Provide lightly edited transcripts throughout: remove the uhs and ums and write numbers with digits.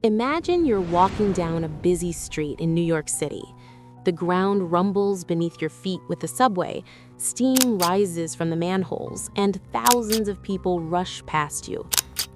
Imagine you're walking down a busy street in New York City. The ground rumbles beneath your feet with the subway, steam rises from the manholes, and thousands of people rush past you.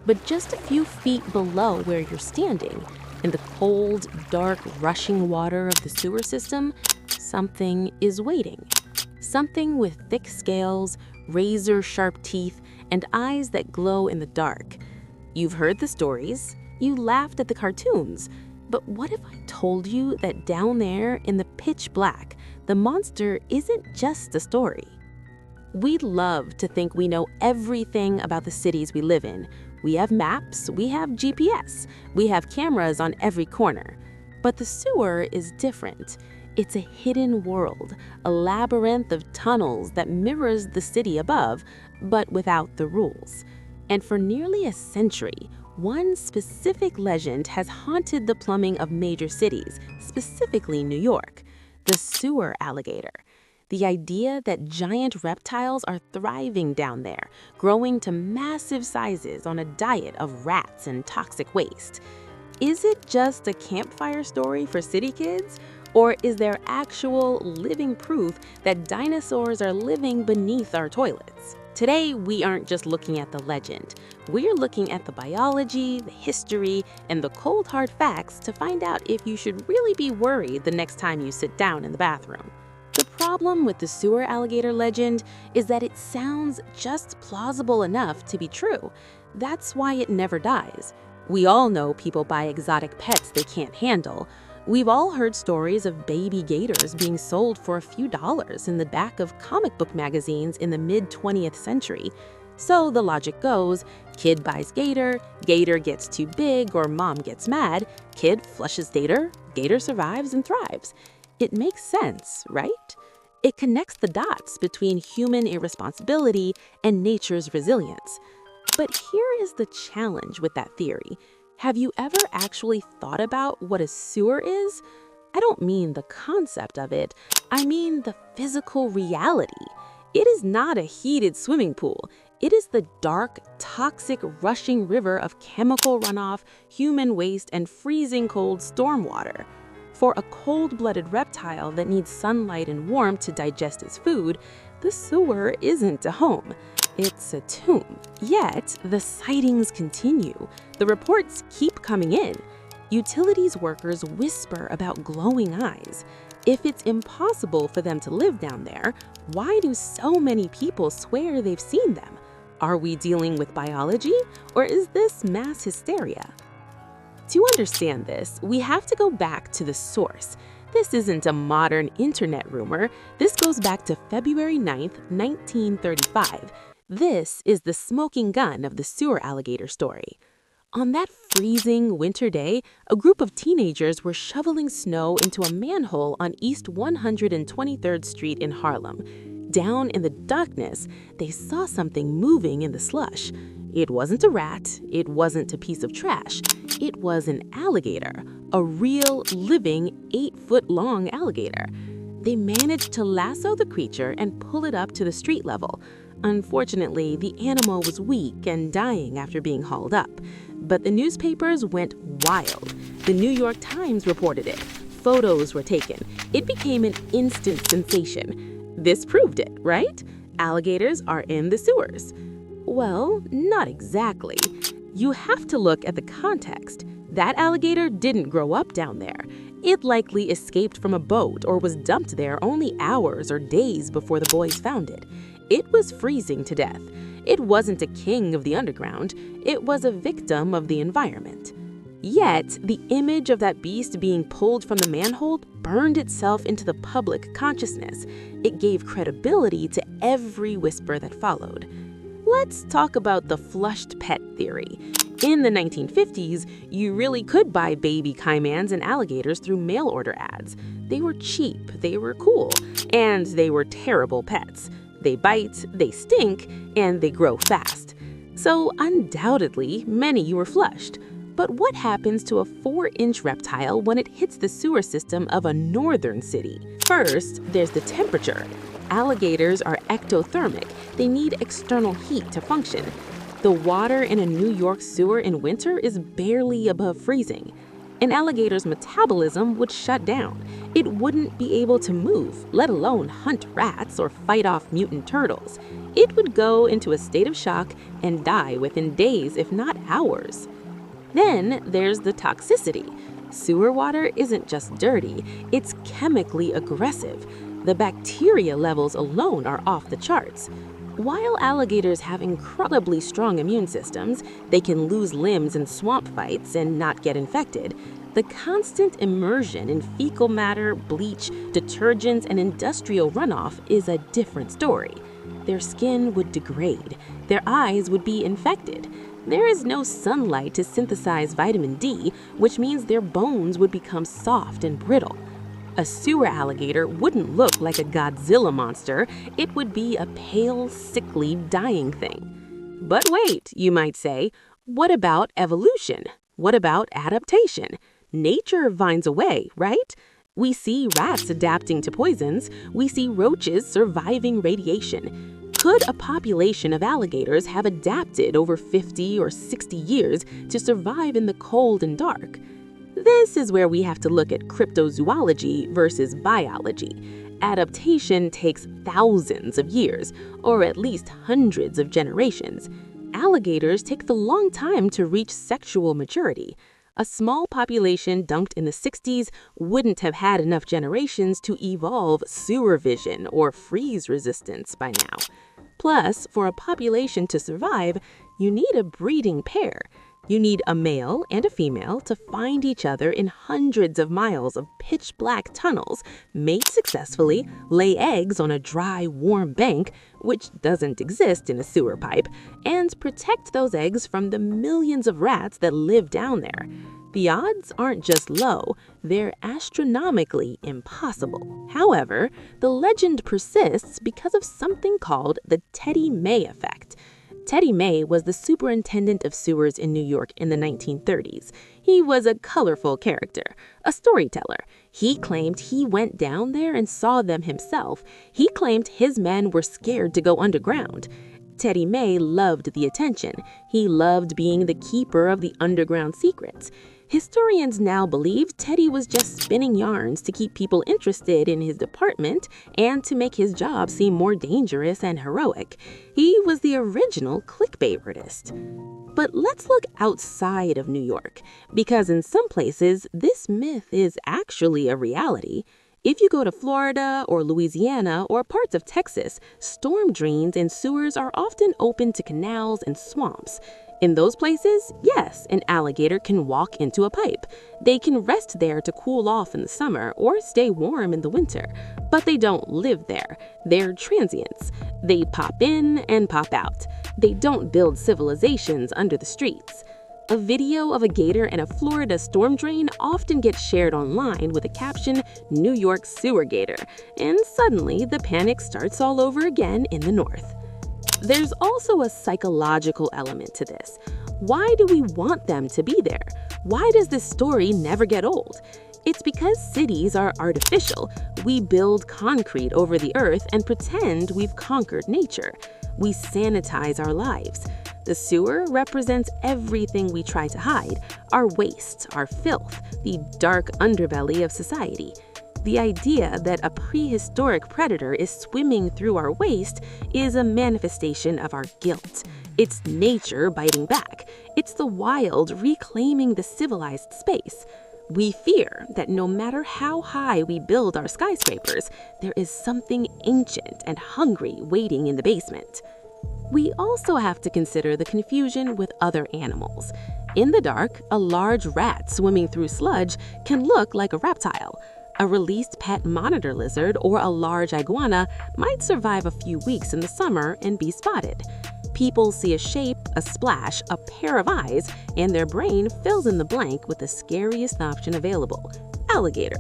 But just a few feet below where you're standing, in the cold, dark, rushing water of the sewer system, something is waiting. Something with thick scales, razor-sharp teeth, and eyes that glow in the dark. You've heard the stories. You laughed at the cartoons, but what if I told you that down there in the pitch black, the monster isn't just a story? We love to think we know everything about the cities we live in. We have maps, we have GPS, we have cameras on every corner. But the sewer is different. It's a hidden world, a labyrinth of tunnels that mirrors the city above, but without the rules. And for nearly a century, one specific legend has haunted the plumbing of major cities, specifically New York: the sewer alligator. The idea that giant reptiles are thriving down there, growing to massive sizes on a diet of rats and toxic waste. Is it just a campfire story for city kids? Or is there actual living proof that dinosaurs are living beneath our toilets? Today, we aren't just looking at the legend. We're looking at the biology, the history, and the cold hard facts to find out if you should really be worried the next time you sit down in the bathroom. The problem with the sewer alligator legend is that it sounds just plausible enough to be true. That's why it never dies. We all know people buy exotic pets they can't handle. We've all heard stories of baby gators being sold for a few dollars in the back of comic book magazines in the mid-20th century. So the logic goes, kid buys gator, gator gets too big or mom gets mad, kid flushes gator, gator survives and thrives. It makes sense, right? It connects the dots between human irresponsibility and nature's resilience. But here is the challenge with that theory. Have you ever actually thought about what a sewer is? I don't mean the concept of it, I mean the physical reality. It is not a heated swimming pool. It is the dark, toxic, rushing river of chemical runoff, human waste, and freezing cold stormwater. For a cold-blooded reptile that needs sunlight and warmth to digest its food, the sewer isn't a home. It's a tomb. Yet, the sightings continue. The reports keep coming in. Utilities workers whisper about glowing eyes. If it's impossible for them to live down there, why do so many people swear they've seen them? Are we dealing with biology, or is this mass hysteria? To understand this, we have to go back to the source. This isn't a modern internet rumor. This goes back to February 9th, 1935. This is the smoking gun of the sewer alligator story. On that freezing winter day, a group of teenagers were shoveling snow into a manhole on East 123rd Street in Harlem. Down in the darkness, they saw something moving in the slush. It wasn't a rat, it wasn't a piece of trash. It was an alligator, a real, living, 8-foot-long alligator. They managed to lasso the creature and pull it up to the street level. Unfortunately, the animal was weak and dying after being hauled up. But the newspapers went wild. The New York Times reported it. Photos were taken. It became an instant sensation. This proved it, right? Alligators are in the sewers. Well, not exactly. You have to look at the context. That alligator didn't grow up down there. It likely escaped from a boat or was dumped there only hours or days before the boys found it. It was freezing to death. It wasn't a king of the underground. It was a victim of the environment. Yet, the image of that beast being pulled from the manhole burned itself into the public consciousness. It gave credibility to every whisper that followed. Let's talk about the flushed pet theory. In the 1950s, you really could buy baby caimans and alligators through mail order ads. They were cheap, they were cool, and they were terrible pets. They bite, they stink, and they grow fast. So undoubtedly, many were flushed. But what happens to a 4-inch reptile when it hits the sewer system of a northern city? First, there's the temperature. Alligators are ectothermic. They need external heat to function. The water in a New York sewer in winter is barely above freezing. An alligator's metabolism would shut down. It wouldn't be able to move, let alone hunt rats or fight off mutant turtles. It would go into a state of shock and die within days, if not hours. Then there's the toxicity. Sewer water isn't just dirty, it's chemically aggressive. The bacteria levels alone are off the charts. While alligators have incredibly strong immune systems, they can lose limbs in swamp fights and not get infected. The constant immersion in fecal matter, bleach, detergents, and industrial runoff is a different story. Their skin would degrade. Their eyes would be infected. There is no sunlight to synthesize vitamin D, which means their bones would become soft and brittle. A sewer alligator wouldn't look like a Godzilla monster. It would be a pale, sickly, dying thing. But wait, you might say, what about evolution? What about adaptation? Nature finds a way, right? We see rats adapting to poisons. We see roaches surviving radiation. Could a population of alligators have adapted over 50 or 60 years to survive in the cold and dark? This is where we have to look at cryptozoology versus biology. Adaptation takes thousands of years, or at least hundreds of generations. Alligators take the long time to reach sexual maturity. A small population dumped in the 60s wouldn't have had enough generations to evolve sewer vision or freeze resistance by now. Plus, for a population to survive, you need a breeding pair. You need a male and a female to find each other in hundreds of miles of pitch-black tunnels, mate successfully, lay eggs on a dry, warm bank, which doesn't exist in a sewer pipe, and protect those eggs from the millions of rats that live down there. The odds aren't just low, they're astronomically impossible. However, the legend persists because of something called the Teddy May effect. Teddy May was the superintendent of sewers in New York in the 1930s. He was a colorful character, a storyteller. He claimed he went down there and saw them himself. He claimed his men were scared to go underground. Teddy May loved the attention. He loved being the keeper of the underground secrets. Historians now believe Teddy was just spinning yarns to keep people interested in his department and to make his job seem more dangerous and heroic. He was the original clickbait artist. But let's look outside of New York, because in some places, this myth is actually a reality. If you go to Florida or Louisiana or parts of Texas, storm drains and sewers are often open to canals and swamps. In those places, yes, an alligator can walk into a pipe. They can rest there to cool off in the summer or stay warm in the winter. But they don't live there. They're transients. They pop in and pop out. They don't build civilizations under the streets. A video of a gator in a Florida storm drain often gets shared online with a caption, "New York Sewer Gator," and suddenly the panic starts all over again in the north. There's also a psychological element to this. Why do we want them to be there? Why does this story never get old? It's because cities are artificial. We build concrete over the earth and pretend we've conquered nature. We sanitize our lives. The sewer represents everything we try to hide, our waste, our filth, the dark underbelly of society. The idea that a prehistoric predator is swimming through our waste is a manifestation of our guilt. It's nature biting back. It's the wild reclaiming the civilized space. We fear that no matter how high we build our skyscrapers, there is something ancient and hungry waiting in the basement. We also have to consider the confusion with other animals. In the dark, a large rat swimming through sludge can look like a reptile. A released pet monitor lizard or a large iguana might survive a few weeks in the summer and be spotted. People see a shape, a splash, a pair of eyes, and their brain fills in the blank with the scariest option available: alligator.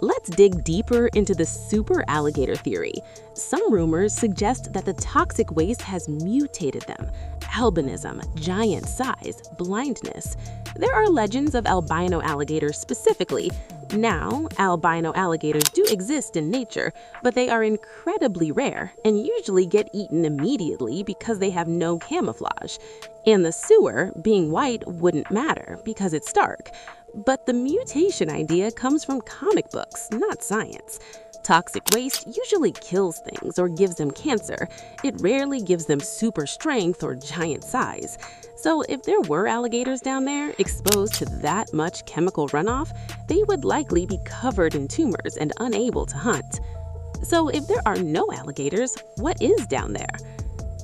Let's dig deeper into the super alligator theory. Some rumors suggest that the toxic waste has mutated them. Albinism, giant size, blindness. There are legends of albino alligators specifically. Now, albino alligators do exist in nature, but they are incredibly rare and usually get eaten immediately because they have no camouflage. In the sewer, being white wouldn't matter because it's dark. But the mutation idea comes from comic books, not science. Toxic waste usually kills things or gives them cancer. It rarely gives them super strength or giant size. So if there were alligators down there exposed to that much chemical runoff, they would likely be covered in tumors and unable to hunt. So if there are no alligators, what is down there?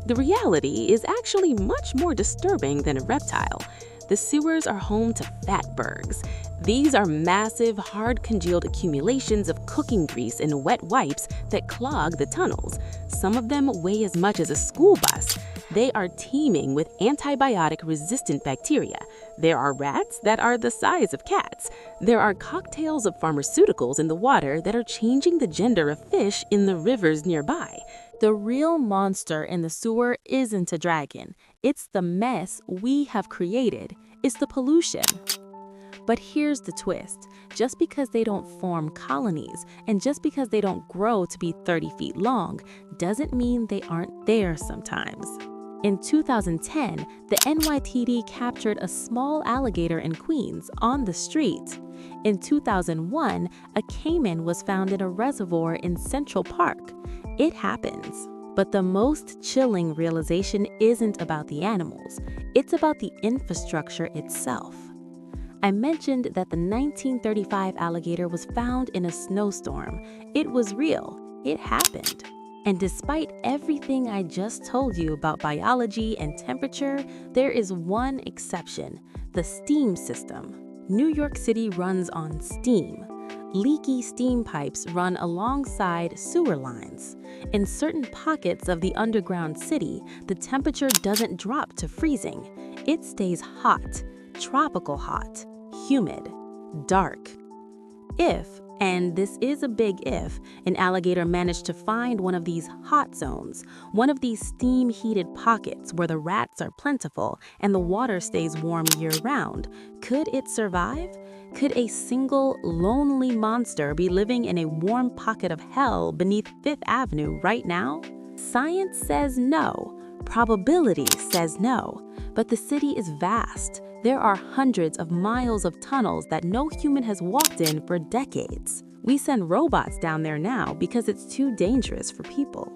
The reality is actually much more disturbing than a reptile. The sewers are home to fatbergs. These are massive, hard-congealed accumulations of cooking grease and wet wipes that clog the tunnels. Some of them weigh as much as a school bus. They are teeming with antibiotic-resistant bacteria. There are rats that are the size of cats. There are cocktails of pharmaceuticals in the water that are changing the gender of fish in the rivers nearby. The real monster in the sewer isn't a dragon. It's the mess we have created. It's the pollution. But here's the twist. Just because they don't form colonies and just because they don't grow to be 30 feet long doesn't mean they aren't there sometimes. In 2010, the NYPD captured a small alligator in Queens on the street. In 2001, a caiman was found in a reservoir in Central Park. It happens. But the most chilling realization isn't about the animals. It's about the infrastructure itself. I mentioned that the 1935 alligator was found in a snowstorm. It was real. It happened. And despite everything I just told you about biology and temperature, there is one exception: the steam system. New York City runs on steam. Leaky steam pipes run alongside sewer lines. In certain pockets of the underground city, the temperature doesn't drop to freezing. It stays hot, tropical hot, humid, dark. If, and this is a big if, an alligator managed to find one of these hot zones, one of these steam-heated pockets where the rats are plentiful and the water stays warm year-round, could it survive? Could a single, lonely monster be living in a warm pocket of hell beneath Fifth Avenue right now? Science says no. Probability says no. But the city is vast. There are hundreds of miles of tunnels that no human has walked in for decades. We send robots down there now because it's too dangerous for people.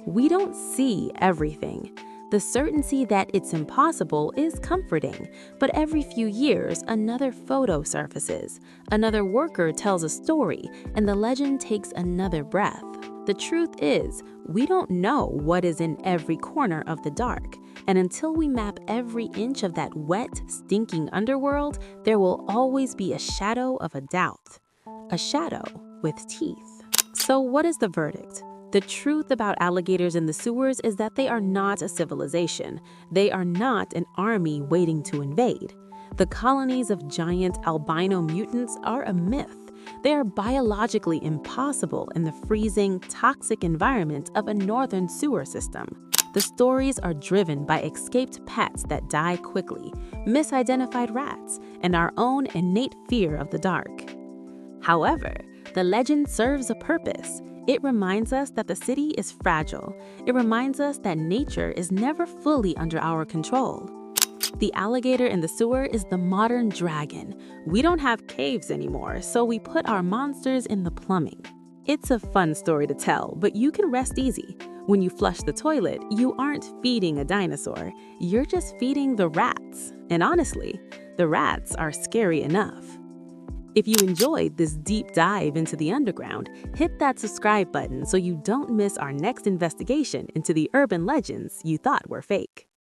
We don't see everything. The certainty that it's impossible is comforting, but every few years, another photo surfaces, another worker tells a story, and the legend takes another breath. The truth is, we don't know what is in every corner of the dark, and until we map every inch of that wet, stinking underworld, there will always be a shadow of a doubt. A shadow with teeth. So what is the verdict? The truth about alligators in the sewers is that they are not a civilization. They are not an army waiting to invade. The colonies of giant albino mutants are a myth. They are biologically impossible in the freezing, toxic environment of a northern sewer system. The stories are driven by escaped pets that die quickly, misidentified rats, and our own innate fear of the dark. However, the legend serves a purpose. It reminds us that the city is fragile. It reminds us that nature is never fully under our control. The alligator in the sewer is the modern dragon. We don't have caves anymore, so we put our monsters in the plumbing. It's a fun story to tell, but you can rest easy. When you flush the toilet, you aren't feeding a dinosaur. You're just feeding the rats. And honestly, the rats are scary enough. If you enjoyed this deep dive into the underground, hit that subscribe button so you don't miss our next investigation into the urban legends you thought were fake.